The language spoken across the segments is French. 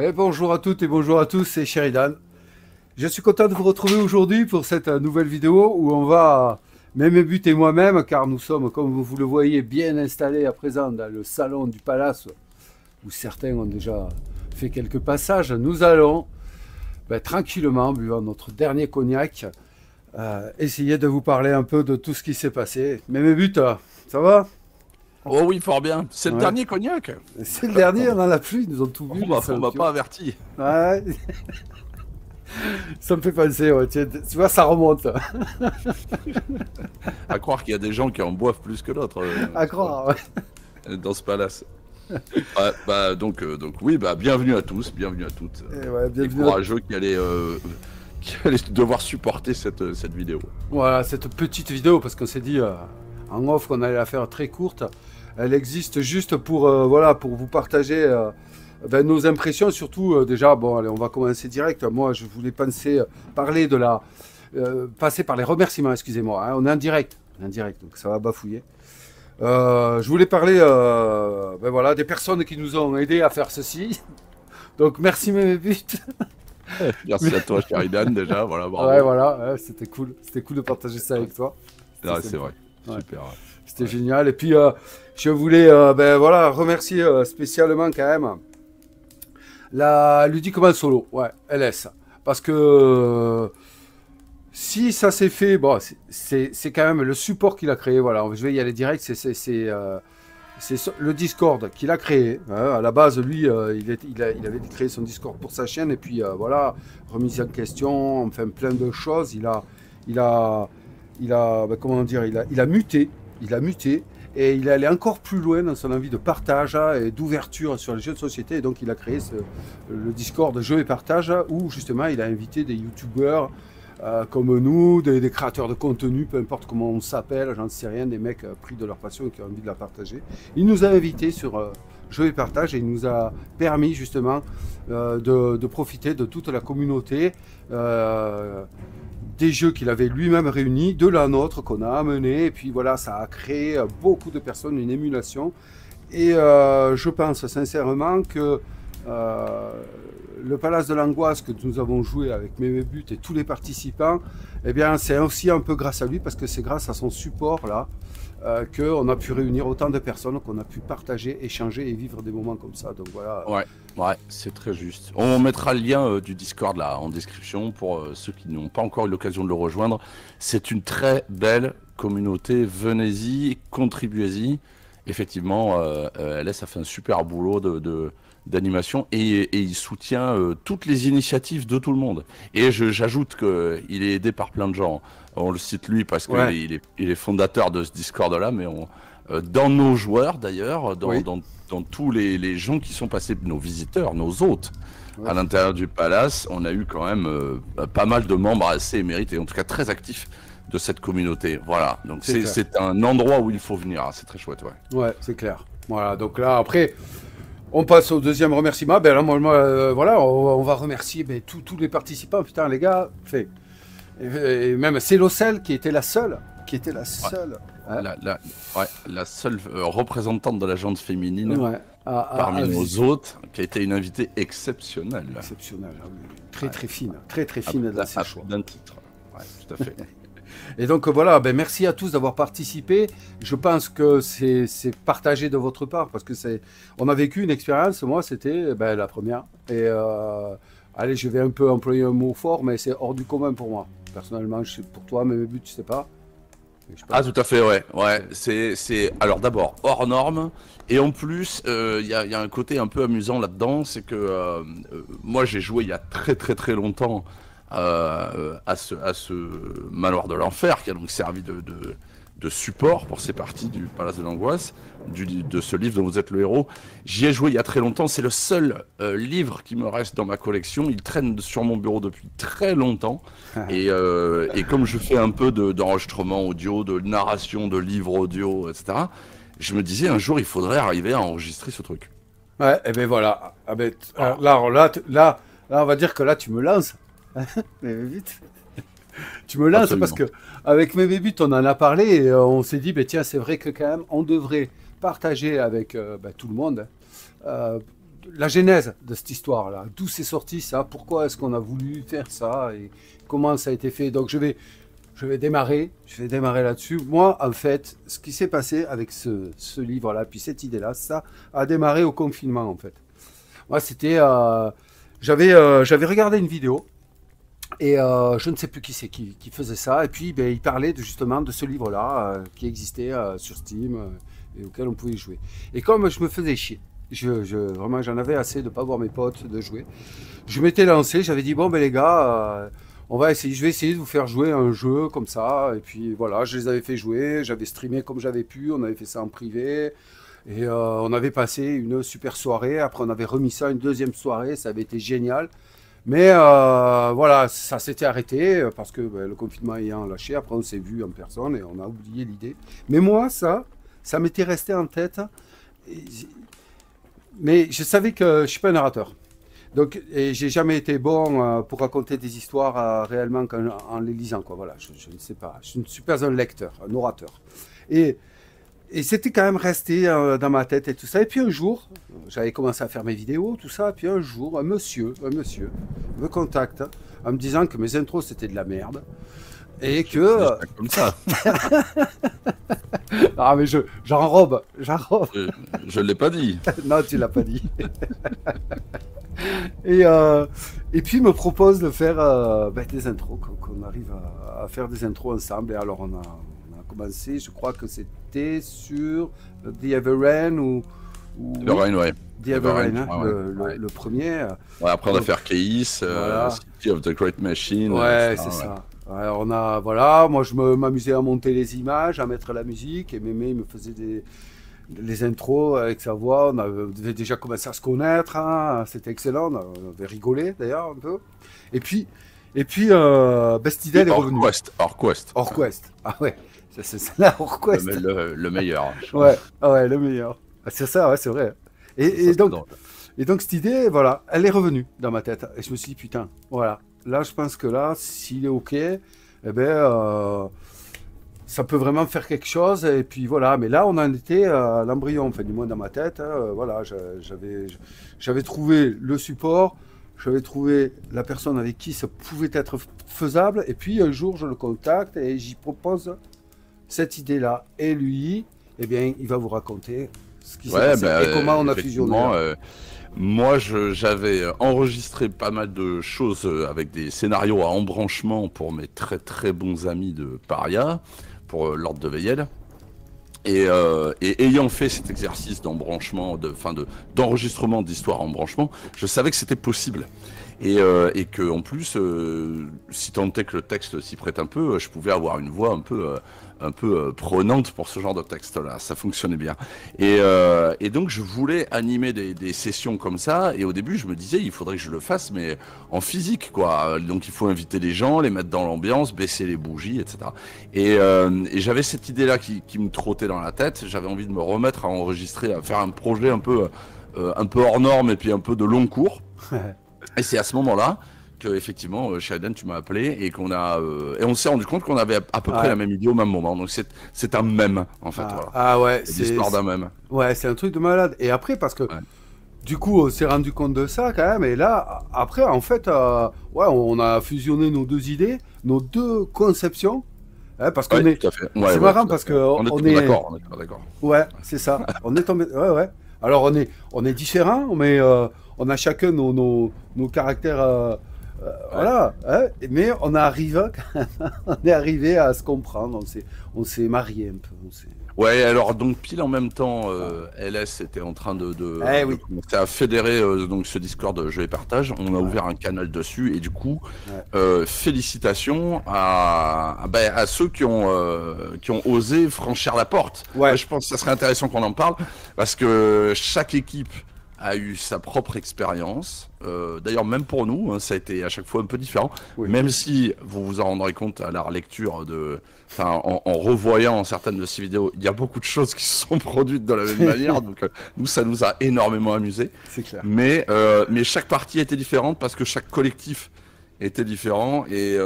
Et bonjour à toutes et bonjour à tous, c'est Sheridan. Je suis content de vous retrouver aujourd'hui pour cette nouvelle vidéo où on va, Buts et moi-même, car nous sommes, comme vous le voyez, bien installés à présent dans le salon du palace, où certains ont déjà fait quelques passages. Nous allons, tranquillement, buvant notre dernier cognac, essayer de vous parler un peu de tout ce qui s'est passé. Buts, ça va? Oh oui, fort bien. C'est le Ouais. dernier cognac. C'est le dernier, on en a plus, ils nous ont tout vu. On m'a pas averti. Ouais. Ça me fait penser, ouais, tu vois, ça remonte. À croire qu'il y a des gens qui en boivent plus que d'autres À croire, ouais. dans ce palace. Donc oui, bienvenue à tous, bienvenue à toutes. Et ouais, Les bienvenue. courageux qui allaient devoir supporter cette vidéo. Voilà, cette petite vidéo, parce qu'on s'est dit en off qu'on allait la faire très courte. Elle existe juste pour, voilà, pour vous partager nos impressions. Surtout, déjà, bon, allez, on va commencer direct. Moi, je voulais parler de la... passer par les remerciements, excusez-moi. Hein, on est en direct, donc ça va bafouiller. Je voulais parler voilà, des personnes qui nous ont aidés à faire ceci. Donc, merci mes buts. Merci à toi, Sheridan, déjà. Voilà, bravo. Ouais, voilà, ouais, c'était cool. C'était cool de partager ça avec toi. Ah, c'est vrai. Ouais. Super. Ouais. C'était génial. Et puis, je voulais voilà, remercier spécialement quand même la Ludiquement Solo, ouais, LS. Parce que si ça s'est fait, bon, c'est quand même le support qu'il a créé. Voilà, je vais y aller direct. C'est le Discord qu'il a créé. Hein. À la base, lui, il avait créé son Discord pour sa chaîne. Et puis, voilà, remise en question, enfin, plein de choses. Comment dire, il a muté. Il a muté et il est allé encore plus loin dans son envie de partage et d'ouverture sur les jeux de société. Et donc, il a créé le Discord Jeux et Partage où justement il a invité des youtubeurs comme nous, des créateurs de contenu, peu importe comment on s'appelle, j'en sais rien, des mecs pris de leur passion et qui ont envie de la partager. Il nous a invités sur Jeux et Partage et il nous a permis justement de profiter de toute la communauté. Des jeux qu'il avait lui-même réunis, de la nôtre qu'on a amené, et puis voilà, ça a créé beaucoup de personnes, une émulation. Et je pense sincèrement que le Palace de l'Angoisse que nous avons joué avec mes buts et tous les participants, eh bien c'est aussi un peu grâce à lui, parce que c'est grâce à son support là qu'on a pu réunir autant de personnes, qu'on a pu partager, échanger et vivre des moments comme ça. Donc voilà. Ouais, c'est très juste. On mettra le lien du Discord là en description pour ceux qui n'ont pas encore eu l'occasion de le rejoindre. C'est une très belle communauté. Venez-y, contribuez-y. Effectivement, LS a fait un super boulot d'animation et il soutient toutes les initiatives de tout le monde. Et j'ajoute qu'il est aidé par plein de gens. On le cite lui parce qu'il Ouais. il est fondateur de ce Discord là, mais dans nos joueurs d'ailleurs, dans tous les gens qui sont passés, nos visiteurs, nos hôtes, à l'intérieur du palace, on a eu quand même pas mal de membres assez émérites et en tout cas très actifs de cette communauté. Voilà, donc c'est un endroit où il faut venir, c'est très chouette. Ouais, c'est clair. Voilà, donc là, après, on passe au deuxième remerciement. Ben là, voilà, on va remercier tous les participants. Putain, les gars, et même Célocel qui était la seule. Hein, La seule représentante de la gente féminine parmi à nos hôtes, qui a été une invitée exceptionnelle. Exceptionnelle, très très fine, très très fine dans ses choix. D'un titre, ouais, tout à fait. Et donc voilà, merci à tous d'avoir participé. Je pense que c'est partagé de votre part parce que on a vécu une expérience. Moi, c'était la première. Et allez, je vais un peu employer un mot fort, mais c'est hors du commun pour moi. Personnellement, je sais pour toi, mais mes buts, je sais pas. Ah, tout à fait, ouais. C'est alors d'abord hors norme, et en plus, il y a un côté un peu amusant là-dedans, c'est que moi j'ai joué il y a très très très longtemps à ce manoir de l'enfer qui a donc servi de support pour ces parties du Palace de l'Angoisse, de ce livre dont vous êtes le héros. J'y ai joué il y a très longtemps, c'est le seul livre qui me reste dans ma collection, il traîne sur mon bureau depuis très longtemps, et comme je fais un peu d'enregistrement audio, de narration de livres audio, etc., je me disais un jour il faudrait arriver à enregistrer ce truc. Ouais, et ben voilà. Là, on va dire que là, tu me lances. Mais vite. Tu me lances. Absolument. Parce que avec mes buts, on en a parlé et on s'est dit, tiens, c'est vrai que quand même, on devrait partager avec tout le monde la genèse de cette histoire-là. D'où c'est sorti ça? Pourquoi est-ce qu'on a voulu faire ça? Et comment ça a été fait? Donc je vais démarrer là-dessus. Moi, en fait, ce qui s'est passé avec ce livre-là, puis cette idée-là, ça a démarré au confinement, en fait. Moi, c'était... j'avais regardé une vidéo, et je ne sais plus qui c'est qui faisait ça, et puis ben, il parlait justement de ce livre-là qui existait sur Steam, et auquel on pouvait jouer. Et comme je me faisais chier, vraiment, j'en avais assez de ne pas voir mes potes, de jouer, je m'étais lancé, j'avais dit, bon, ben les gars... je vais essayer de vous faire jouer un jeu comme ça. Et puis voilà, je les avais fait jouer, j'avais streamé comme j'avais pu, on avait fait ça en privé. Et on avait passé une super soirée. Après, on avait remis ça une deuxième soirée, ça avait été génial. Mais voilà, ça s'était arrêté parce que le confinement ayant lâché, après on s'est vu en personne et on a oublié l'idée. Mais moi, ça m'était resté en tête. Mais je savais que je ne suis pas un narrateur. Donc, et j'ai jamais été bon pour raconter des histoires réellement en les lisant, quoi. Voilà, je ne sais pas. Je ne suis pas un lecteur, un orateur. Et c'était quand même resté dans ma tête et tout ça. Et puis un jour, j'avais commencé à faire mes vidéos, tout ça. Et puis un jour, un monsieur me contacte en me disant que mes intros c'était de la merde. Et que... Comme ça. Ah mais j'enrobe. Je l'ai pas dit. Non, tu l'as pas dit. Et puis il me propose de faire des intros, qu'on arrive à faire des intros ensemble. Et alors on a commencé, je crois que c'était sur The Everrain ou The Rain, ouais. The Everrain, hein, ouais. le premier. Ouais, après on a fait Arceus, voilà. City of the Great Machine. Ouais, c'est ça. Ouais, voilà, moi je m'amusais à monter les images, à mettre la musique, et Mémé il me faisait les intros avec sa voix. On avait déjà commencé à se connaître, hein. C'était excellent, on avait rigolé d'ailleurs un peu. Et puis cette idée elle est revenue. Orquest. Ah ouais, c'est là, Orquest. Le meilleur. Ouais, le meilleur. C'est ça, ouais, c'est vrai. Et donc cette idée, voilà, elle est revenue dans ma tête. Et je me suis dit, putain, voilà. Là, je pense que là, s'il est OK, eh ben, ça peut vraiment faire quelque chose. Et puis voilà, mais là, on en était à l'embryon, enfin, du moins dans ma tête. Voilà, j'avais trouvé le support, j'avais trouvé la personne avec qui ça pouvait être faisable. Et puis un jour, je le contacte et j'y propose cette idée-là. Et lui, eh bien, il va vous raconter ce qui s'est passé et comment on a fusionné. Moi, j'avais enregistré pas mal de choses avec des scénarios à embranchement pour mes très très bons amis de Paria, pour l'Ordre de Veyel. Et ayant fait cet exercice d'embranchement, d'enregistrement d'histoires en branchement, je savais que c'était possible. Et que en plus, si tant est que le texte s'y prête un peu, je pouvais avoir une voix un peu prenante pour ce genre de texte-là. Ça fonctionnait bien. Et donc, je voulais animer des sessions comme ça. Et au début, je me disais, il faudrait que je le fasse, mais en physique, quoi. Donc, il faut inviter les gens, les mettre dans l'ambiance, baisser les bougies, etc. Et j'avais cette idée-là qui me trottait dans la tête. J'avais envie de me remettre à enregistrer, à faire un projet un peu hors norme et puis un peu de long cours. Et c'est à ce moment-là que effectivement, Shaden, tu m'as appelé et et on s'est rendu compte qu'on avait à peu près la même idée au même moment. Donc c'est un mème en fait. Voilà. Ah ouais, c'est l'histoire d'un mème. Ouais, c'est un truc de malade. Et après, parce que du coup, on s'est rendu compte de ça quand même. Et là, après, en fait, on a fusionné nos deux idées, nos deux conceptions. Hein, parce qu'on est. C'est marrant parce que on est d'accord. Ouais, c'est ça. On est tombé. Ouais. Alors on est différents, mais on a chacun nos caractères. Voilà, hein, mais on est arrivé à se comprendre, on s'est marié un peu. Ouais, alors donc pile en même temps, LS était en train de commencer à fédérer donc ce Discord de Jeux et Partage. On a ouvert un canal dessus et du coup, félicitations à ceux qui ont osé franchir la porte. Ouais. Je pense que ça serait intéressant qu'on en parle parce que chaque équipe a eu sa propre expérience. D'ailleurs, même pour nous, hein, ça a été à chaque fois un peu différent. Oui. Même si vous vous en rendrez compte à la relecture en revoyant certaines de ces vidéos, il y a beaucoup de choses qui se sont produites de la même manière. Donc, nous, ça nous a énormément amusé. C'est clair. Mais chaque partie était différente parce que chaque collectif était différent. Et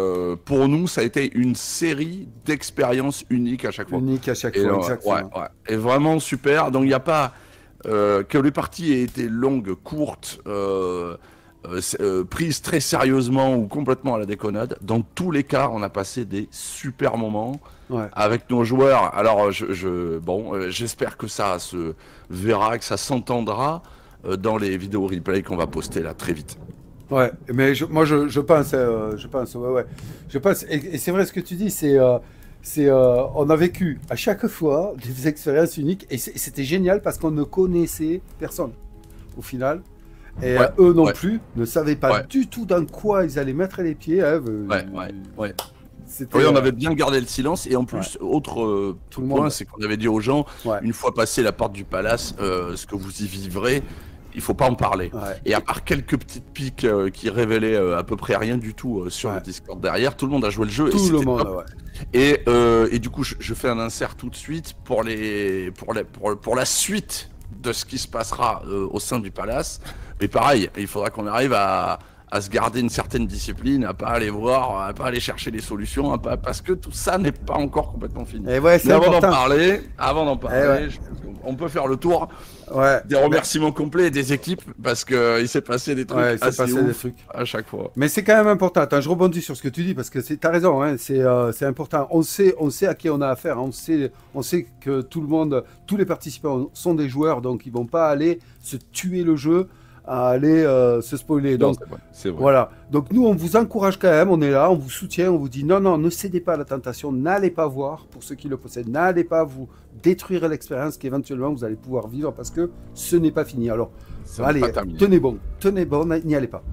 pour nous, ça a été une série d'expériences uniques à chaque fois. Unique à chaque fois, exactement. Ouais. Et vraiment super. Donc, il n'y a pas... que les parties aient été longues, courtes, prises très sérieusement ou complètement à la déconnade, dans tous les cas, on a passé des super moments avec nos joueurs. Alors, j'espère que ça se verra, que ça s'entendra dans les vidéos replay qu'on va poster là très vite. Ouais, mais moi je pense, je pense, et c'est vrai ce que tu dis, on a vécu à chaque fois des expériences uniques, et c'était génial parce qu'on ne connaissait personne au final, et eux non plus ne savaient pas du tout dans quoi ils allaient mettre les pieds. Hein, Oui, on avait bien gardé le silence, et en plus, autre point, c'est qu'on avait dit aux gens, une fois passé la porte du palace, ce que vous y vivrez, il faut pas en parler. Et à part quelques petites piques qui révélaient à peu près rien du tout sur le Discord derrière, tout le monde a joué le jeu. Tout le monde, et du coup, je fais un insert tout de suite pour la suite de ce qui se passera au sein du palace. Mais pareil, il faudra qu'on arrive à se garder une certaine discipline, à pas aller voir, à pas aller chercher les solutions, parce que tout ça n'est pas encore complètement fini. Et ouais, mais avant d'en parler, on peut faire le tour des remerciements complets des équipes, parce qu'il s'est passé des trucs assez ouf à chaque fois. Mais c'est quand même important. Attends, je rebondis sur ce que tu dis, parce que t'as raison, hein, c'est important. On sait à qui on a affaire, on sait que tout le monde, tous les participants sont des joueurs, donc ils vont pas aller se tuer le jeu à aller se spoiler. Donc, c'est vrai. Voilà. Donc nous, on vous encourage quand même, on est là, on vous soutient, on vous dit non, ne cédez pas à la tentation, n'allez pas voir, pour ceux qui le possèdent, n'allez pas vous détruire l'expérience qu'éventuellement vous allez pouvoir vivre, parce que ce n'est pas fini. Alors, allez, tenez bon, n'y allez pas.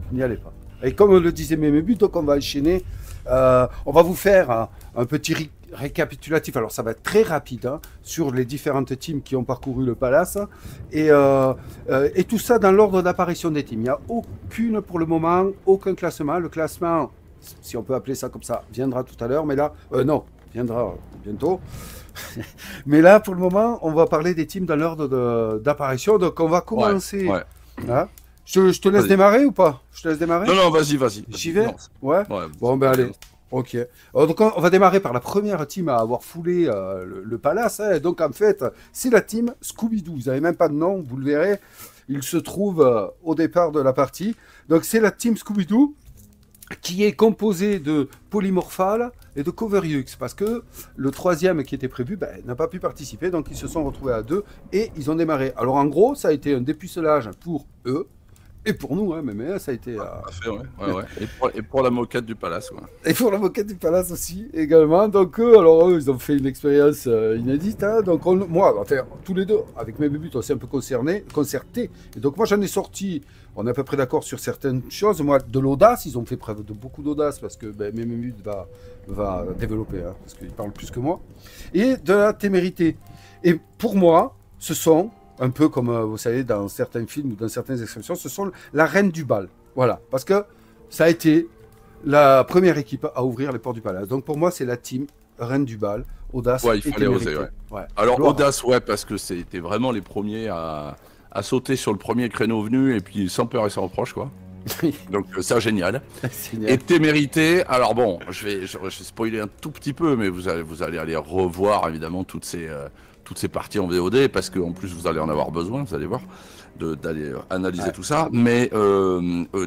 Et comme le disait Mémébu, donc on va enchaîner, on va vous faire un petit récapitulatif, alors ça va être très rapide, hein, sur les différentes teams qui ont parcouru le palace, et tout ça dans l'ordre d'apparition des teams. Il n'y a aucune pour le moment, aucun classement. Le classement, si on peut appeler ça comme ça, viendra tout à l'heure, mais là, non, viendra bientôt. Mais là, pour le moment, on va parler des teams dans l'ordre d'apparition, donc on va commencer. Hein, je te laisse démarrer ou pas? Je te laisse démarrer? Non, vas-y. J'y vais? Ouais. Bon, ben allez. Ok. Alors, donc on va démarrer par la première team à avoir foulé le palace. Hein. Donc en fait, c'est la team Scooby-Doo. Ils n'avaient même pas de nom, vous le verrez. Il se trouve au départ de la partie. Donc c'est la team Scooby-Doo qui est composée de Polymorphal et de Coverux. Parce que le troisième qui était prévu n'a pas pu participer. Donc ils se sont retrouvés à 2 et ils ont démarré. Alors en gros, ça a été un dépucelage pour eux. Et pour nous, hein, mais ça a été... Et pour la moquette du palace. Et pour la moquette du palace aussi, également. Donc eux, ils ont fait une expérience inédite. Hein. Donc moi, enfin, tous les deux, avec mes buts, on s'est un peu concertés. Et donc moi, j'en ai sorti, on est à peu près d'accord sur certaines choses. Moi, de l'audace, ils ont fait preuve de beaucoup d'audace, parce que mes buts va développer, hein, parce qu'il parle plus que moi. Et de la témérité. Et pour moi, ce sont... un peu comme, vous savez, dans certains films ou dans certaines expressions, ce sont la reine du bal. Voilà, parce que ça a été la première équipe à ouvrir les portes du palace. Donc pour moi, c'est la team reine du bal, audace. Ouais, il fallait oser, Alors audace, parce que c'était vraiment les premiers à sauter sur le premier créneau venu, et puis sans peur et sans reproche, quoi. Donc ça, génial. Et témérité, alors bon, je vais spoiler un tout petit peu, mais vous allez aller revoir évidemment toutes ces parties en VOD, parce qu'en plus vous allez en avoir besoin, vous allez voir, d'aller analyser tout ça. Mais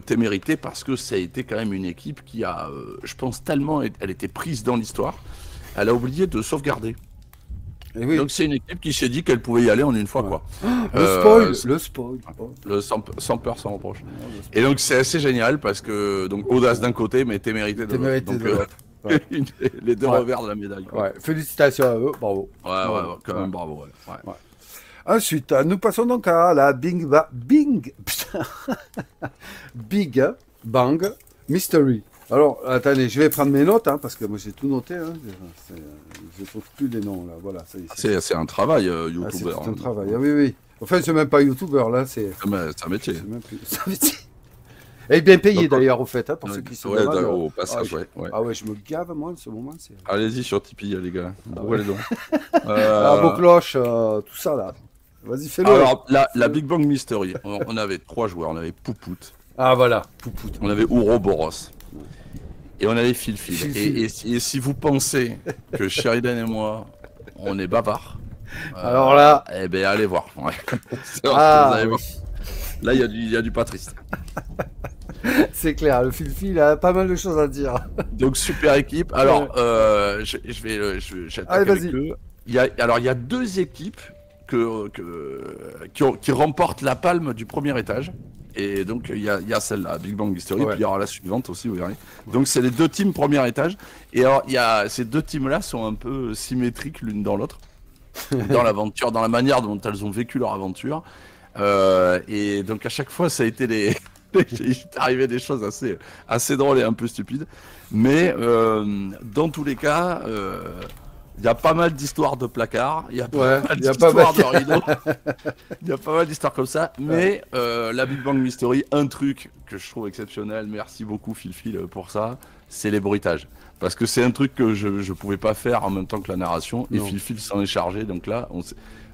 témérité, parce que ça a été quand même une équipe qui a, je pense, tellement, elle était prise dans l'histoire, elle a oublié de sauvegarder. Donc c'est une équipe qui s'est dit qu'elle pouvait y aller en une fois, quoi. Le spoil. Sans peur, sans reproche. Et donc c'est assez génial, parce que donc audace d'un côté, mais témérité de l'autre. Les deux revers de la médaille. Félicitations à eux, bravo. Quand même bravo. Ensuite, nous passons donc à la Big Bang Mystery. Alors, attendez, je vais prendre mes notes, hein, parce que moi j'ai tout noté. Hein. Je ne trouve plus les noms là. Voilà, c'est un travail, youtubeur. C'est un travail, oui. Enfin, c'est même pas youtubeur là, c'est un métier. C'est un métier. Et bien payé d'ailleurs, au fait, hein, pour ceux qui se demandent. Au passage, Ah ouais, je me gave, moi, en ce moment. Allez-y sur Tipeee, les gars. Ouvrez les dons. Vos cloches, tout ça, là. Vas-y, fais-le. Alors, la Big Bang Mystery, on avait 3 joueurs. On avait Poupout. Ah, voilà, Poupout. On avait Ouroboros. Et on avait Phil. Et si vous pensez que Sheridan et moi, on est bavards, Alors là... Eh ben, allez voir. Ouais. Ah, Vous allez oui. voir. Là, il y a du pas triste. C'est clair, le Filfi, il a pas mal de choses à dire. Donc, super équipe. Alors, j'attaque Allez, avec vas-y. eux. Alors, il y a deux équipes qui remportent la palme du premier étage. Et donc, il y a celle-là, Big Bang History, Ouais. puis il y aura la suivante aussi, vous verrez. Donc, c'est les deux teams premier étage. Et alors, ces deux teams-là sont un peu symétriques l'une dans l'autre, dans l'aventure, dans la manière dont elles ont vécu leur aventure. Et donc, à chaque fois, ça a été il est arrivé des choses assez drôles et un peu stupides. Mais dans tous les cas, il y a pas mal d'histoires de placards, il y a pas mal d'histoires de rideaux, il y a pas mal d'histoires comme ça. Mais la Big Bang Mystery, un truc que je trouve exceptionnel, merci beaucoup Phil pour ça, c'est les bruitages. Parce que c'est un truc que je pouvais pas faire en même temps que la narration, et Phil s'en est chargé, donc là,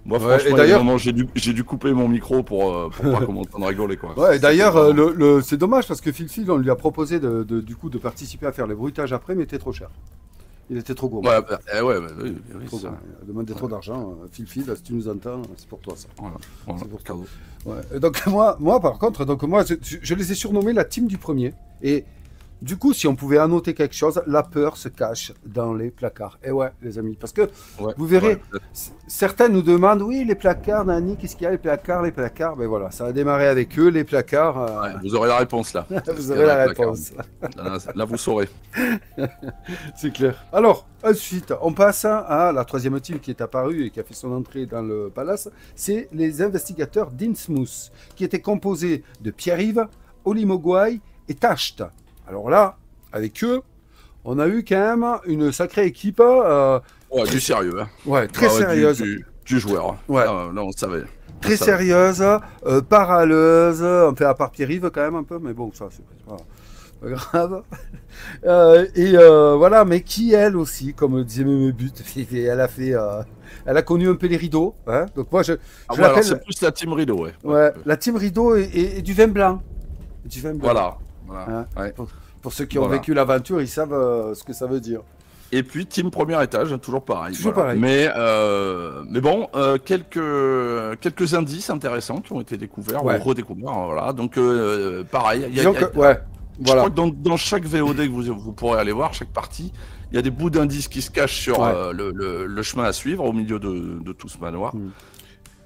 moi, franchement, à un moment, j'ai dû couper mon micro pour pas commencer à rigoler, quoi. Ouais, d'ailleurs, c'est dommage parce que Phil, on lui a proposé du coup de participer à faire les bruitages après, mais il était trop cher. Il était trop gourmand. Oui, Trop gourmand. Il a demandé trop d'argent. Phil, si tu nous entends, c'est pour toi ça. Voilà, c'est pour cadeau. Ouais. Et donc moi par contre, je les ai surnommés la team du premier. Et du coup, si on pouvait annoter quelque chose, la peur se cache dans les placards. Et ouais, les amis, parce que vous verrez, certains nous demandent, oui, les placards, Nani, qu'est-ce qu'il y a, les placards. Ben voilà, ça a démarré avec eux, les placards. Vous aurez la réponse là. Vous aurez la réponse. Là, vous saurez. C'est clair. Alors, ensuite, on passe à la troisième team qui est apparue et qui a fait son entrée dans le palace. C'est les investigateurs d'Innsmouth, qui étaient composés de Pierre-Yves, Oli Mogwai et Tacht. Alors là, avec eux, on a eu quand même une sacrée équipe. Du sérieux. Hein. Ouais, très sérieuse. Du joueur. Ouais. Là, on savait. Très sérieuse, paraleuse, un peu à part Pierre-Yves quand même un peu, mais bon, ça, c'est pas grave. Voilà, mais qui elle aussi, comme disait mes buts, elle a connu un peu les rideaux. Hein, donc moi, je l'appelle. C'est plus la team rideau, Ouais, la team rideau et du vin blanc. Du vin blanc. Voilà. Hein, pour ceux qui ont vécu l'aventure, ils savent ce que ça veut dire. Et puis team premier étage, toujours pareil. Toujours pareil. Mais bon, quelques indices intéressants qui ont été découverts ou redécouverts. Voilà. Donc pareil. Je crois que dans chaque VOD que vous pourrez aller voir, chaque partie, il y a des bouts d'indices qui se cachent sur le chemin à suivre au milieu de tout ce manoir.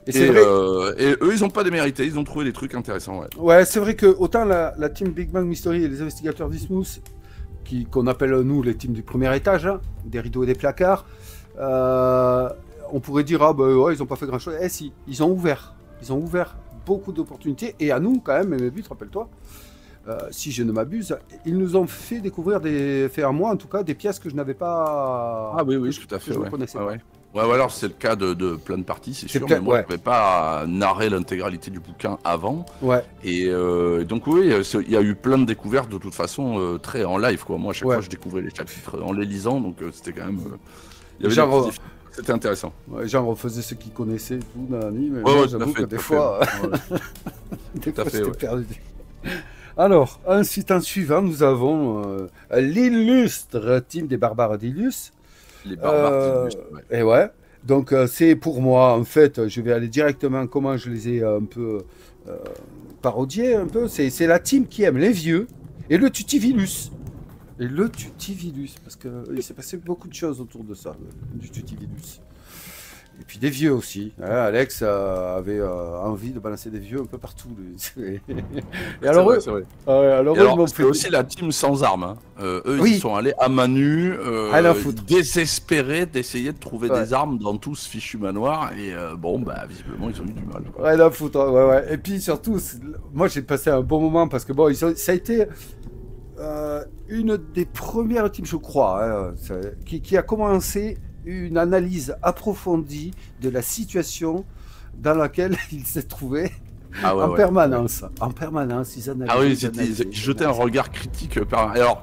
Et eux, ils n'ont pas démérité, ils ont trouvé des trucs intéressants. Ouais, c'est vrai que autant la team Big Bang Mystery et les investigateurs d'Innsmouth, qu'on appelle nous les teams du premier étage, hein, des rideaux et des placards, on pourrait dire ils n'ont pas fait grand chose. Eh si, ils ont ouvert beaucoup d'opportunités, et à nous quand même, mes buts, rappelle-toi, si je ne m'abuse, ils nous ont fait découvrir à moi en tout cas, des pièces que je n'avais pas. Ah oui, tout à fait. Je ne connaissais pas. Ouais, alors c'est le cas de plein de parties, c'est sûr, mais moi je ne pouvais pas narrer l'intégralité du bouquin avant. Ouais. Et donc oui, il y a eu plein de découvertes de toute façon très en live, quoi. Moi à chaque fois je découvrais les chapitres en les lisant, donc c'était quand même... C'était intéressant. Ouais, j'en refaisais ceux qui connaissaient tout, Nani, mais j'avoue que des fois... c'était perdu. Alors, ensuite en suivant, nous avons l'illustre team des barbares d'Ilius. Les barbares Et ouais. Donc c'est pour moi, en fait, je vais aller directement comment je les ai un peu parodiés, un peu. C'est la team qui aime les vieux et le Tutivilus. Parce qu'il s'est passé beaucoup de choses autour de ça, du Tutivilus. Et puis des vieux aussi. Hein, Alex avait envie de balancer des vieux un peu partout. Et alors, c'est aussi la team sans armes. Hein. Eux, ils sont allés à main nue, désespérés d'essayer de trouver des armes dans tout ce fichu manoir. Et visiblement, ils ont eu du mal. Quoi. Rien à foutre. Ouais. Et puis surtout, moi, j'ai passé un bon moment parce que ça a été une des premières teams, je crois, hein, qui a commencé une analyse approfondie de la situation dans laquelle il s'est trouvé en permanence. En permanence, ils analysent. Ils jetaient un regard critique. Alors,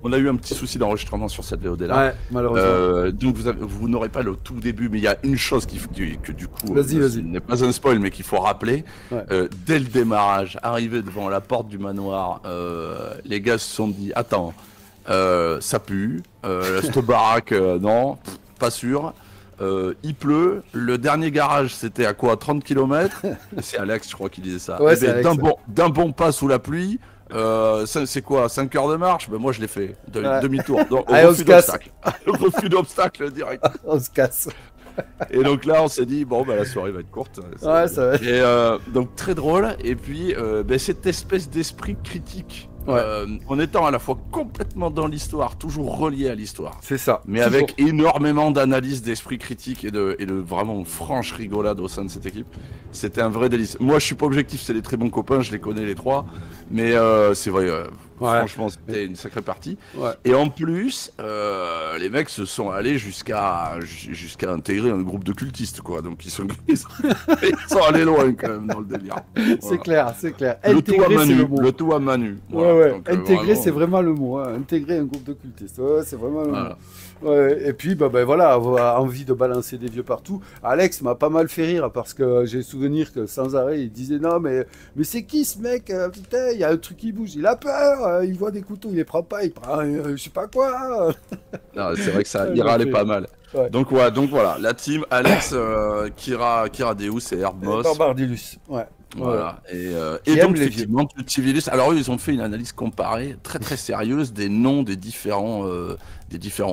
on a eu un petit souci d'enregistrement sur cette VOD-là. Ouais, malheureusement. Donc, vous n'aurez pas le tout début, mais il y a une chose que du coup, vas-y. n'est pas un spoil, mais qu'il faut rappeler. Dès le démarrage, arrivé devant la porte du manoir, les gars se sont dit, attends, ça pue, cette baraque, non, pas sûr. il pleut, le dernier garage c'était à quoi, 30 km. C'est Alex, je crois, qui disait ça. Ouais, Eh ben, c'est Alex. d'un bon pas sous la pluie, c'est quoi, 5 heures de marche? Ben, moi je l'ai fait, Ouais. demi-tour, donc, au Allez, on refus se casse. d'obstacle. Au refus d'obstacle direct. On se casse. Et donc là on s'est dit, bon bah la soirée va être courte. Ouais, ça va. Et donc très drôle, et puis ben, cette espèce d'esprit critique. Ouais. En étant à la fois complètement dans l'histoire, toujours relié à l'histoire, C'est ça. mais Toujours. avec énormément d'analyse, d'esprit critique et de vraiment franche rigolade au sein de cette équipe. C'était un vrai délice. Moi, je suis pas objectif, c'est des très bons copains, je les connais les trois, mais c'est vrai, franchement, c'était une sacrée partie. Ouais. Et en plus, les mecs se sont allés jusqu'à intégrer un groupe de cultistes, quoi. Donc ils sont allés loin quand même dans le délire. C'est Voilà. clair, c'est clair. Le tout à Intégrer, c'est Manu, le mot. le tout à Manu. Ouais, ouais. Donc, Intégrer, vraiment, c'est vraiment le mot. Hein. Intégrer un groupe de cultistes. Ouais, c'est vraiment le voilà. mot. Ouais. Et puis, bah, voilà, avoir envie de balancer des vieux partout. Alex m'a pas mal fait rire parce que j'ai souvenir que sans arrêt, il disait non, mais c'est qui ce mec? Putain, il y a un truc qui bouge. Il a peur. Il voit des couteaux, il les prend pas. Il prend je sais pas quoi. Non, c'est vrai que ça Ouais, ira aller fait. pas mal. Ouais. Donc voilà, la team Alex, Kira Deus et Herbmoss. Barbardilus. Ouais. Voilà. Qui Et aiment donc les effectivement Civilus. Alors eux, ils ont fait une analyse comparée très très sérieuse des noms des différents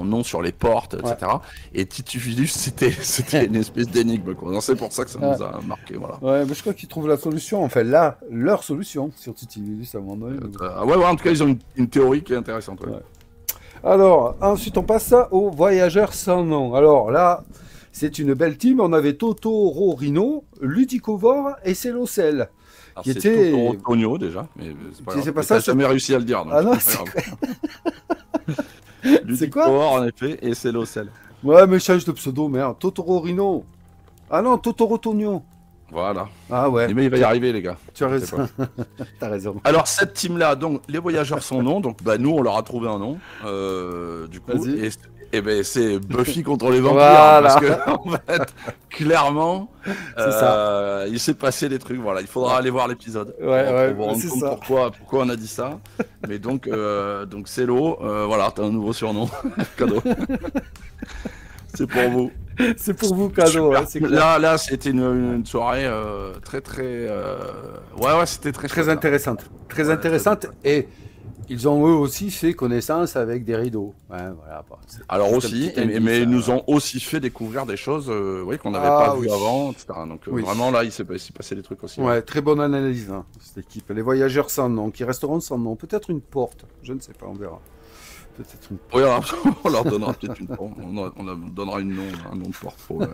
noms sur les portes, etc. Et Tituvilus, c'était une espèce d'énigme, quoi. Donc, c'est pour ça que ça nous a marqué, voilà. Ouais, mais je crois qu'ils trouvent la solution. Enfin, leur solution sur Titivilus à un moment donné. Ouais, en tout cas, ils ont une théorie qui est intéressante. Ouais. Ouais. Alors, ensuite, on passe aux voyageurs sans nom. Alors là, c'est une belle team. On avait Totoro Rhino, Ludicovore et Célocel. Alors, Qui c'est était- Totoro Tonio déjà, mais c'est pas C'est grave. pas Mais ça, t'as c'est- jamais réussi à le dire. Donc Ah non, c'est pas grave. C'est quoi Ludicovore, en effet, et c'est l'Ocel. Ouais, mais change de pseudo, merde. Totoro Rhino. Ah non, Totoro Tonio. Voilà. Ah ouais, Mais il va y arriver, les gars. tu as Je sais raison. T'as raison. Alors cette team-là, donc les voyageurs sans nom, donc bah nous on leur a trouvé un nom, du coup, Vas-y. et ben c'est Buffy contre les vampires, Voilà. parce que en fait, clairement, C'est ça. il s'est passé des trucs, voilà, il faudra aller voir l'épisode Ouais, pour vous rendre c'est compte ça. pourquoi on a dit ça, mais donc c'est l'eau, voilà, t'as un nouveau surnom, cadeau, c'est pour vous. C'est pour vous, cadeau. Super. Hein, c'est clair. Là c'était une soirée très ouais c'était très Très chouette, là. intéressante. Très Ouais, intéressante. très Et ils ont eux aussi fait connaissance avec des rideaux. Ouais, voilà, bah, c'est Alors juste un aussi, petit indice, mais ils nous voilà. ont aussi fait découvrir des choses oui, qu'on n'avait Ah pas vues oui. avant, etc. Donc Oui. vraiment là, il s'est passé des trucs aussi. Ouais, très bonne analyse, hein, cette équipe. Les voyageurs sans nom, qui resteront sans nom. Peut-être une porte, je ne sais pas, on verra. Peut-être une... Oui, alors, on leur donnera peut-être on leur donnera un nom de porte. Ouais.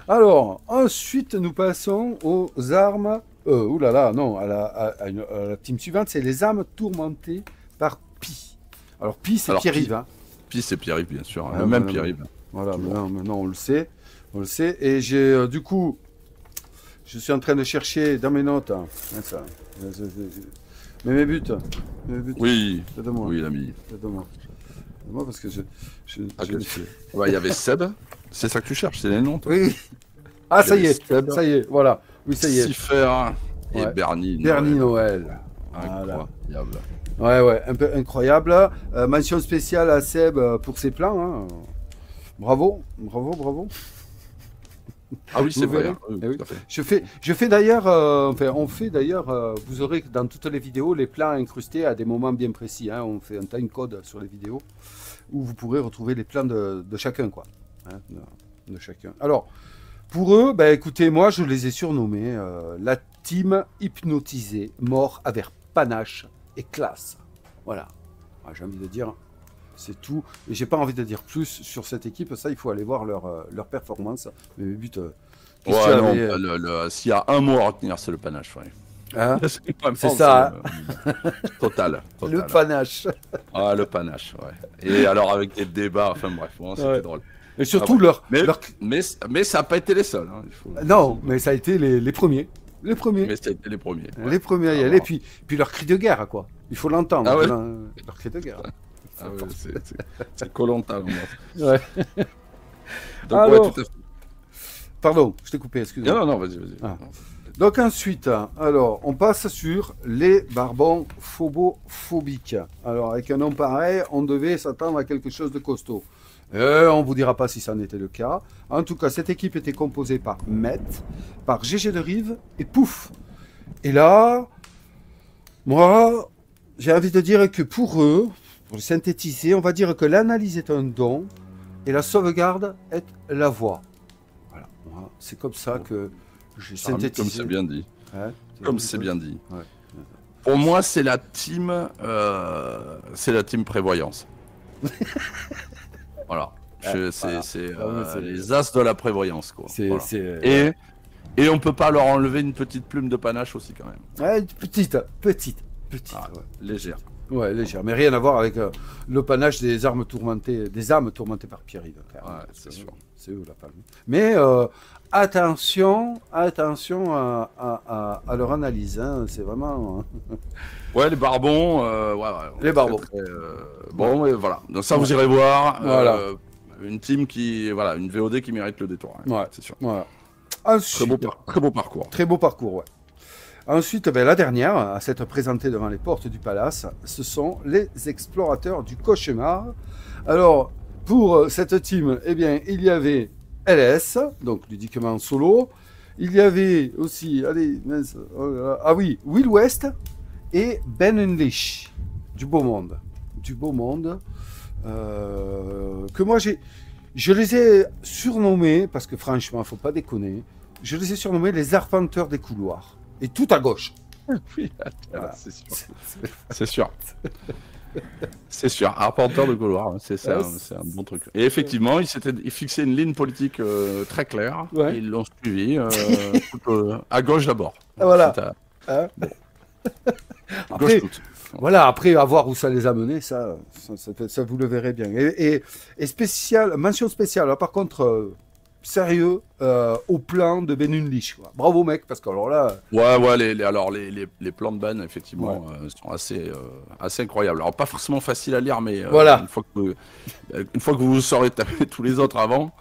Alors, ensuite, nous passons aux armes. Oulala, non, à la team suivante, c'est les armes tourmentées par Pi. Alors, Pi, c'est Alors, Pierre-Yves. Pi. Hein. Puis c'est Pierre-Yves, bien sûr, Ah, le même voilà. Pierre-Yves. Voilà, Toujours. maintenant, on le sait. On le sait. Et j'ai, du coup, je suis en train de chercher dans mes notes. Hein, ça. Mais mes buts. Oui, C'est de moi. oui, l'ami. C'est de moi. C'est de moi parce que Ah, que tu- Ouais, il y avait Seb, c'est ça que tu cherches, c'est les noms, toi. Oui. Ah, ça y est. Seb, Ça y est. Voilà. Oui, ça y est. Cipher et Ouais. Bernie. Bernie Noël. Noël. Voilà. Incroyable. Ouais, un peu incroyable. Mention spéciale à Seb pour ses plans. Hein. Bravo. Ah oui, c'est Vous vrai. verrez. hein. Oui, Eh oui. tout à fait. Je fais d'ailleurs, on fait d'ailleurs, vous aurez dans toutes les vidéos les plans incrustés à des moments bien précis. Hein. On fait un timecode sur les vidéos où vous pourrez retrouver les plans de chacun, quoi. Hein, de chacun. Alors, pour eux, bah, écoutez, moi je les ai surnommés la team hypnotisée, mort avec panache et classe. Voilà. J'ai envie de dire, c'est tout. Et j'ai pas envie de dire plus sur cette équipe. Ça, il faut aller voir leur performance. Mais mes buts. Ouais, non, s'il y a un mot à retenir, c'est le panache. Ouais. Hein C'est ça. Total. Le panache. Ah, le panache, ouais. Et alors, avec des débats, enfin bref, bon, c'était Ouais. drôle. Et surtout Ah ouais. leur... Mais ça n'a pas été les seuls. Hein, il faut... Non, mais ça a été les premiers. Les premiers. Mais c'était les premiers. Ouais. Les premiers à y Ah, aller. bon. Puis leur cri de guerre, quoi. Il faut l'entendre. Ah ouais. Leur cri de guerre. Ah ouais, c'est Koh-Lanta. Ouais. Donc, Alors, ouais, tout à fait. pardon, je t'ai coupé, excuse-moi. Non, vas-y. Ah. Donc ensuite, alors, on passe sur les barbons phobophobiques. Alors, avec un nom pareil, on devait s'attendre à quelque chose de costaud. On ne vous dira pas si ça en était le cas. En tout cas, cette équipe était composée par Met, par GG de Rive et Pouf. Et là, moi, j'ai envie de dire que pour eux, pour le synthétiser, on va dire que l'analyse est un don et la sauvegarde est la voie. Voilà, c'est comme ça que j'ai synthétisé. Comme c'est bien dit. Ouais, comme c'est bien dit. Ouais. Pour moi, c'est la team prévoyance. Voilà. C'est les as de la prévoyance, quoi. Voilà. Et on peut pas leur enlever une petite plume de panache aussi, quand même. Ouais, petite. Ah, ouais. Légère. Ouais, légère. Mais rien à voir avec le panache des âmes tourmentées par Pierre-Yves. Ouais, c'est sûr. C'est eux la palme. Mais attention à leur analyse. Hein. C'est vraiment. Ouais, les barbons. Les barbons. Bon, et voilà. Donc ça, vous irez voir. Voilà. Une team une VOD qui mérite le détour. Hein, ouais, c'est sûr. Voilà. Ensuite, très beau parcours. Très beau parcours, ouais. Ensuite, la dernière à s'être présentée devant les portes du palace, ce sont les explorateurs du cauchemar. Alors, pour cette team, eh bien, il y avait LS, donc ludiquement solo. Il y avait aussi, Will West et Ben Unleash, du beau monde. Que moi, je les ai surnommés, parce que franchement, il ne faut pas déconner, je les ai surnommés les arpenteurs des couloirs. Et tout à gauche. Oui, voilà. C'est sûr. C'est sûr. C'est sûr. Arpenteur de couloir, c'est un bon truc. Et effectivement, ils fixaient une ligne politique très claire. Ouais. Et ils l'ont suivi à gauche d'abord. Voilà. Gauche toute. Voilà, après, à voir où ça les a menés, ça vous le verrez bien. Et mention spéciale, là, par contre, sérieux, au plan de Ben Unleash. Bravo, mec, parce que alors là... Ouais, les plans de Ben, effectivement, sont assez incroyables. Alors, pas forcément facile à lire, mais voilà. Une fois que vous saurez taper tous les autres avant...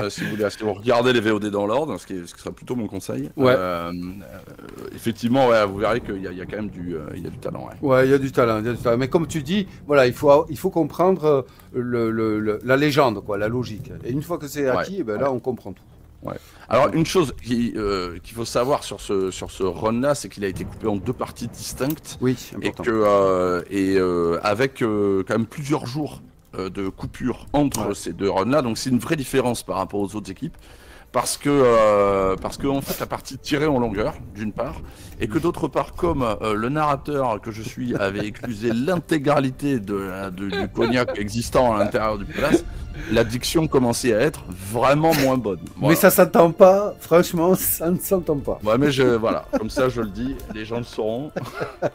si vous regardez les VOD dans l'ordre, ce qui serait plutôt mon conseil, effectivement, vous verrez qu'il y a quand même du talent. Ouais, il y a du talent. Mais comme tu dis, voilà, il faut comprendre la légende, quoi, la logique. Et une fois que c'est acquis, là, on comprend tout. Ouais. Alors, une chose qu'il faut savoir sur ce run-là, c'est qu'il a été coupé en 2 parties distinctes. Oui, important. Et avec quand même plusieurs jours de coupure entre ces 2 runs-là, donc c'est une vraie différence par rapport aux autres équipes, parce que en fait la partie tirée en longueur, d'une part, et que d'autre part, comme le narrateur que je suis avait éclusé l'intégralité du cognac existant à l'intérieur du palace, la diction commençait à être vraiment moins bonne. Voilà. Mais ça s'entend pas, franchement, ça ne s'entend pas. Ouais, mais voilà, comme ça je le dis, les gens le sauront,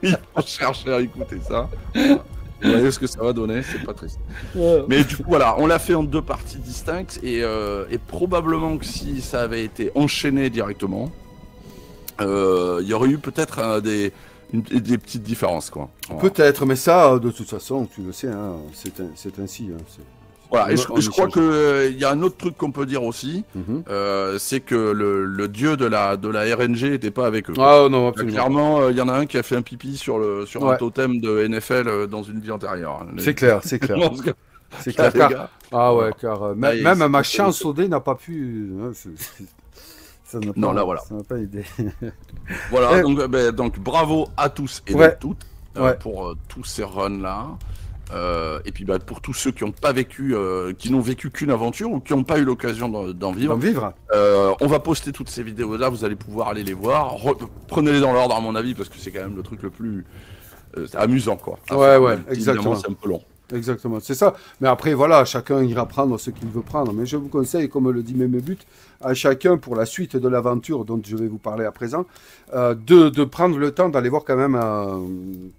ils vont chercher à écouter ça. Voilà. Vous voyez ce que ça va donner, c'est pas triste. Mais du coup, voilà, on l'a fait en 2 parties distinctes et probablement que si ça avait été enchaîné directement, il y aurait eu peut-être des petites différences, quoi. Voilà. Peut-être, mais ça, de toute façon, tu le sais, hein, c'est ainsi. Hein, voilà, et je crois qu'il y a un autre truc qu'on peut dire aussi, c'est que le dieu de la RNG n'était pas avec eux. Ah non, absolument. Clairement, il y en a un qui a fait un pipi sur un totem de NFL dans une vie antérieure. C'est clair, c'est clair. C'est clair, car même ma chance au dé n'a pas pu... Ça n'a pas aidé. Voilà, donc bravo à tous et à toutes pour tous ces runs-là. Et puis pour tous ceux qui n'ont pas vécu, qui n'ont vécu qu'une aventure ou qui n'ont pas eu l'occasion d'en vivre, on va poster toutes ces vidéos là, vous allez pouvoir aller les voir. Prenez-les dans l'ordre à mon avis parce que c'est quand même le truc le plus amusant, quoi. Exactement. C'est un peu long. Exactement, c'est ça. Mais après, voilà, chacun ira prendre ce qu'il veut prendre. Mais je vous conseille, comme le dit Mémébuts, à chacun pour la suite de l'aventure dont je vais vous parler à présent, de prendre le temps d'aller voir quand même,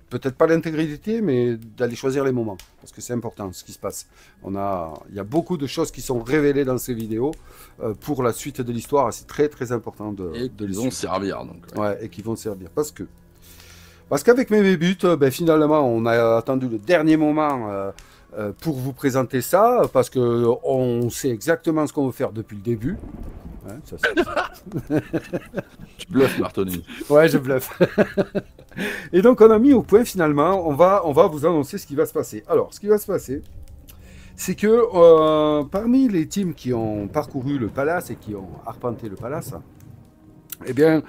peut-être pas l'intégrité, mais d'aller choisir les moments. Parce que c'est important ce qui se passe. Il y a beaucoup de choses qui sont révélées dans ces vidéos pour la suite de l'histoire. C'est très très important et les vont servir. Donc, et qui vont servir. Parce qu'avec Mémébuts, finalement, on a attendu le dernier moment pour vous présenter ça, parce qu'on sait exactement ce qu'on veut faire depuis le début. Hein, ça, Tu bluffes, Martoni. ouais, je bluffe. Et donc, on a mis au point finalement. On va vous annoncer ce qui va se passer. Alors, ce qui va se passer, c'est que parmi les teams qui ont parcouru le palace et qui ont arpenté le palace, eh bien,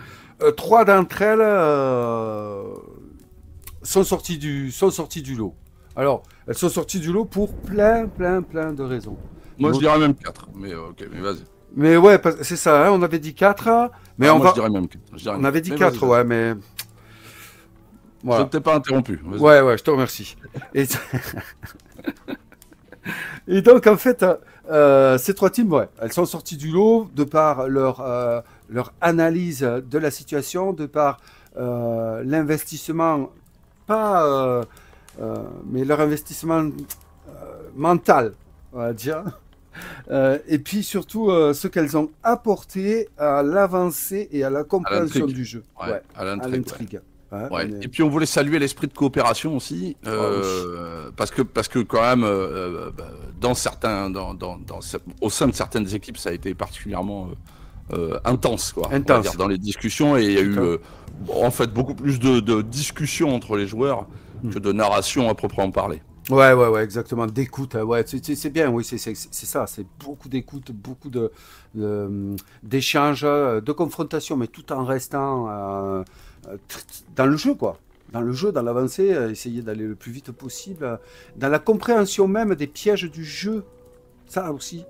3 d'entre elles sont sorties du lot. Alors, elles sont sorties du lot pour plein de raisons. Moi, je Donc, dirais même 4. Mais ok, mais vas-y. mais ouais, c'est ça, hein, on avait dit 4, mais Moi, je dirais même 4. on avait dit Mais 4, vas-y. ouais, mais... Je Voilà. ne t'ai pas interrompu. Vas-y. Ouais, je te remercie. Et, et donc, en fait, ces 3 teams, ouais, elles sont sorties du lot de par leur analyse de la situation, de par l'investissement, pas, mais leur investissement mental, on va dire. Et puis surtout, ce qu'elles ont apporté à l'avancée et à la compréhension l'intrigue. du jeu. Ouais, Ouais, à à l'intrigue. l'intrigue. Hein, Ouais. on est- Et puis on voulait saluer l'esprit de coopération aussi, parce que quand même, dans certains, au sein de certaines équipes, ça a été particulièrement intense, quoi. On va Intense. dire, dans les discussions, et il y a eu Putain. en fait beaucoup plus de discussions entre les joueurs que de narration à proprement parler. Ouais, exactement. D'écoute, ouais, c'est bien, oui, c'est ça. C'est beaucoup d'écoute, beaucoup d'échanges, de confrontation, mais tout en restant dans le jeu, quoi. Dans le jeu, dans l'avancée, essayer d'aller le plus vite possible, dans la compréhension même des pièges du jeu, ça aussi.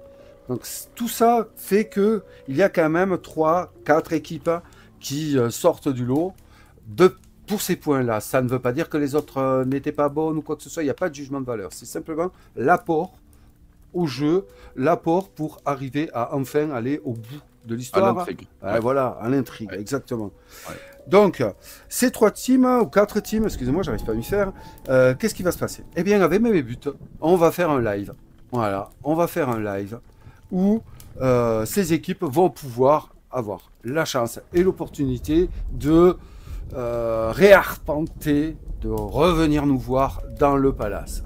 Donc tout ça fait que il y a quand même 3, 4 équipes qui sortent du lot pour ces points-là. Ça ne veut pas dire que les autres n'étaient pas bonnes ou quoi que ce soit. Il n'y a pas de jugement de valeur. C'est simplement l'apport au jeu, l'apport pour arriver à enfin aller au bout de À l'histoire. l'intrigue. Ouais, voilà, à l'intrigue, Ouais. exactement. Ouais. Donc, ces 3 teams, ou 4 teams, excusez-moi, j'arrive pas à m'y faire, qu'est-ce qui va se passer? Eh bien, avec mes buts, on va faire un live. Voilà, on va faire un live où ces équipes vont pouvoir avoir la chance et l'opportunité de réarpenter, de revenir nous voir dans le palace.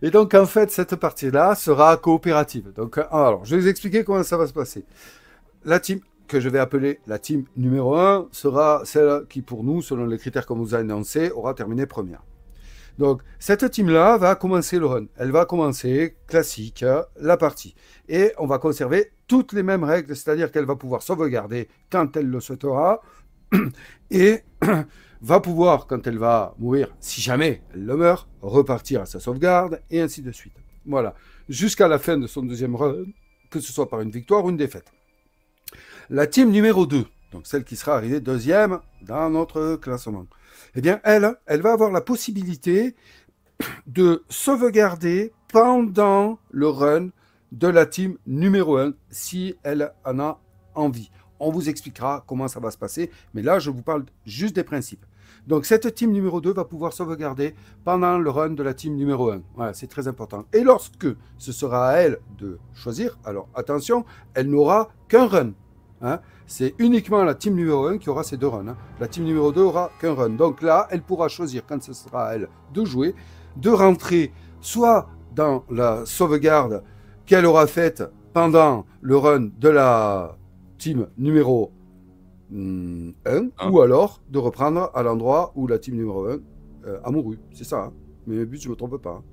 Et donc, en fait, cette partie-là sera coopérative. Donc, alors, je vais vous expliquer comment ça va se passer. La team que je vais appeler la team numéro 1 sera celle qui, pour nous, selon les critères qu'on vous a annoncés, aura terminé première. Donc, cette team-là va commencer le run. Elle va commencer, classique, la partie. Et on va conserver toutes les mêmes règles, c'est-à-dire qu'elle va pouvoir sauvegarder quand elle le souhaitera, et va pouvoir, quand elle va mourir, si jamais elle le meurt, repartir à sa sauvegarde, et ainsi de suite. Voilà. Jusqu'à la fin de son deuxième run, que ce soit par une victoire ou une défaite. La team numéro 2, donc celle qui sera arrivée deuxième dans notre classement, eh bien, elle va avoir la possibilité de sauvegarder pendant le run de la team numéro 1, si elle en a envie. On vous expliquera comment ça va se passer, mais là, je vous parle juste des principes. Donc, cette team numéro 2 va pouvoir sauvegarder pendant le run de la team numéro 1. Voilà, c'est très important. Et lorsque ce sera à elle de choisir, alors attention, elle n'aura qu'un run. Hein. C'est uniquement la team numéro 1 qui aura ces 2 runs. Hein. La team numéro 2 aura qu'un run. Donc là, elle pourra choisir, quand ce sera à elle de jouer, de rentrer soit dans la sauvegarde qu'elle aura faite pendant le run de la team numéro 1, ou alors de reprendre à l'endroit où la team numéro 1 a mouru. C'est ça. Hein. Mais mes buts, je ne me trompe pas. Hein.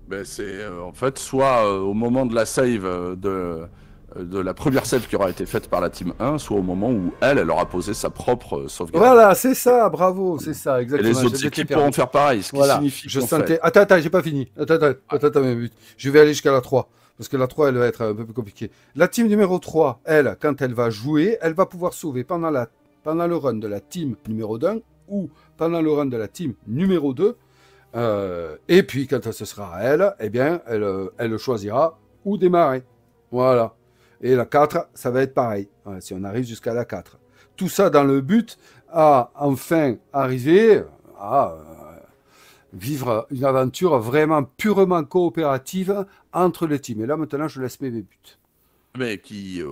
Ben, c'est en fait soit au moment de la save de la première save qui aura été faite par la team 1, soit au moment où elle aura posé sa propre sauvegarde. Voilà, c'est ça, bravo, c'est ça, Et exactement. les autres équipes pourront faire pareil, ce qui Voilà, signifie je qu'en sentais... fait... Attends, j'ai pas fini. Attends, mes buts. Je vais aller jusqu'à la 3, parce que la 3, elle va être un peu plus compliquée. La team numéro 3, elle, quand elle va jouer, elle va pouvoir sauver pendant le run de la team numéro 1 ou pendant le run de la team numéro 2. Et puis, quand ce sera à elle, eh bien, elle choisira où démarrer. Voilà. Et la 4, ça va être pareil, voilà, si on arrive jusqu'à la 4. Tout ça dans le but à enfin arriver à vivre une aventure vraiment purement coopérative entre les teams. Et là, maintenant, je laisse mes buts. Mais qui,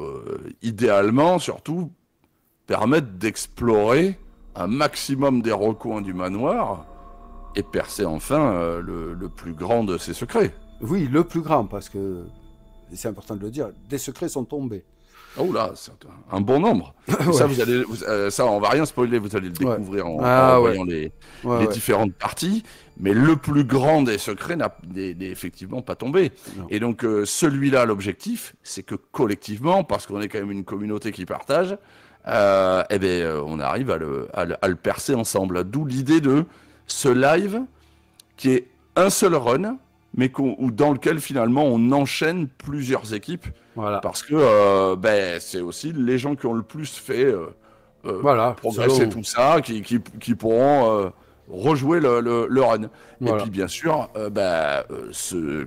idéalement, surtout, permettent d'explorer un maximum des recoins du manoir et percer enfin le plus grand de ses secrets. Oui, le plus grand, parce que, c'est important de le dire, des secrets sont tombés. Oh là, c'est un bon nombre. Ouais. Ça, ça, on va rien spoiler, vous allez le découvrir Ah, en ouais. voyant les Ouais. différentes parties. Mais le plus grand des secrets n'est effectivement pas tombé. Non. Et donc, celui-là, l'objectif, c'est que collectivement, parce qu'on est quand même une communauté qui partage, on arrive à le percer ensemble. D'où l'idée de ce live qui est un seul run, mais dans lequel finalement on enchaîne plusieurs équipes. Voilà. Parce que c'est aussi les gens qui ont le plus fait Voilà. progresser tout ça, qui pourront rejouer le run. Voilà. Et puis bien sûr,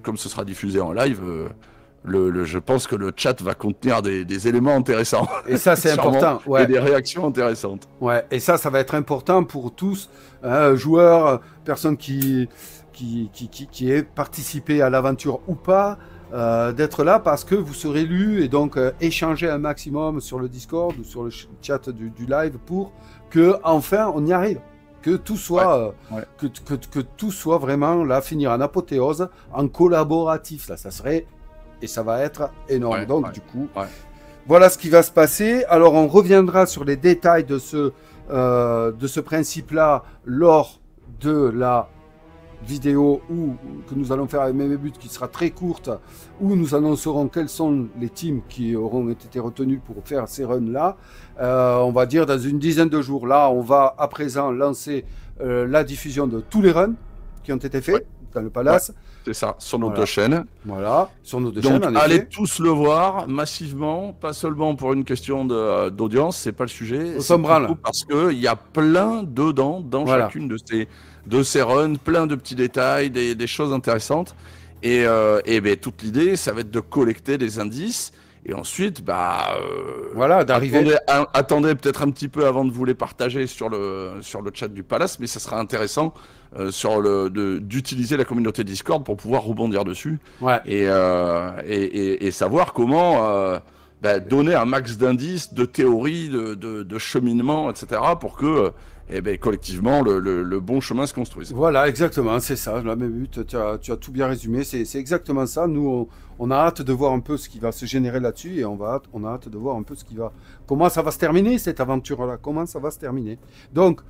comme ce sera diffusé en live, je pense que le chat va contenir des éléments intéressants. Et ça, c'est important. Ouais. Et des réactions intéressantes. Ouais. Et ça va être important pour tous, joueurs, personnes qui aient participé à l'aventure ou pas, d'être là parce que vous serez lus et donc échanger un maximum sur le Discord ou sur le chat du live pour que enfin on y arrive. Que tout soit, que tout soit vraiment là, finir en apothéose, en collaboratif. Là, ça serait. Et ça va être énorme. Donc, du coup, voilà ce qui va se passer. Alors, on reviendra sur les détails de ce principe-là lors de la vidéo que nous allons faire avec Memebut, qui sera très courte, où nous annoncerons quels sont les teams qui auront été retenus pour faire ces runs-là. On va dire dans une dizaine de jours. Là, on va à présent lancer la diffusion de tous les runs qui ont été faits dans le Palace. Ouais. C'est ça, sur nos deux chaînes. Voilà, sur nos deux chaînes. Donc, allez tous le voir massivement, pas seulement pour une question d'audience, c'est pas le sujet. C'est plutôt parce qu'il y a plein dedans, dans chacune de ces runs, plein de petits détails, des choses intéressantes. Et toute l'idée, ça va être de collecter des indices. Et ensuite, voilà, d'arriver. Attendez peut-être un petit peu avant de vous les partager sur le chat du Palace, mais ça sera intéressant d'utiliser la communauté Discord pour pouvoir rebondir dessus et savoir comment donner un max d'indices, de théories, de cheminement, etc. pour que collectivement le bon chemin se construise. Voilà, exactement, c'est ça. La même but, tu as tout bien résumé. C'est exactement ça. Nous, on a hâte de voir un peu ce qui va se générer là-dessus et on a hâte de voir un peu comment ça va se terminer cette aventure-là, comment ça va se terminer. Donc,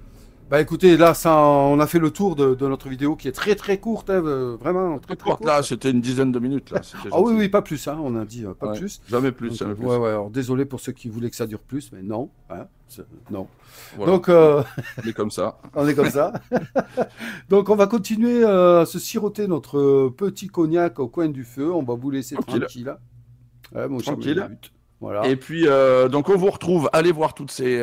écoutez, là, on a fait le tour de notre vidéo qui est très très courte, vraiment très courte. Là, c'était une dizaine de minutes. Là. Oui, pas plus, hein, on a dit pas plus. Jamais plus. Donc, plus. Alors désolé pour ceux qui voulaient que ça dure plus, mais non. Non. Voilà. Donc, on est comme ça. On est comme ça. Donc, on va continuer à se siroter notre petit cognac au coin du feu. On va vous laisser tranquille. Tranquille. Voilà. Et puis, donc on vous retrouve. Allez voir toutes ces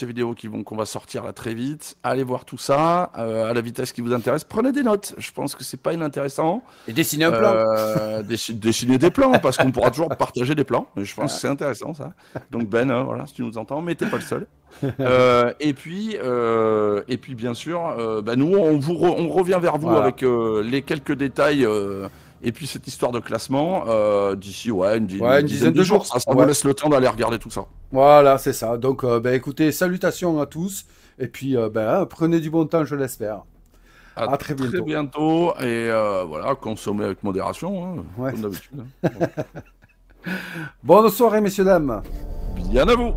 vidéos qu'on va sortir là très vite. Allez voir tout ça à la vitesse qui vous intéresse. Prenez des notes. Je pense que c'est pas inintéressant. Et dessinez un plan. Dessinez des plans parce qu'on pourra toujours partager des plans. Je pense que c'est intéressant ça. Donc voilà, si tu nous entends, mais t'es pas le seul. Et puis bien sûr, nous on revient vers vous avec les quelques détails. Et puis cette histoire de classement, d'ici une dizaine de jours. Ça vous laisse le temps d'aller regarder tout ça. Voilà, c'est ça. Donc écoutez, salutations à tous. Et puis prenez du bon temps, je l'espère. À très bientôt. Très bientôt. Et voilà, consommez avec modération, comme d'habitude. Bonne soirée, messieurs, dames. Bien à vous.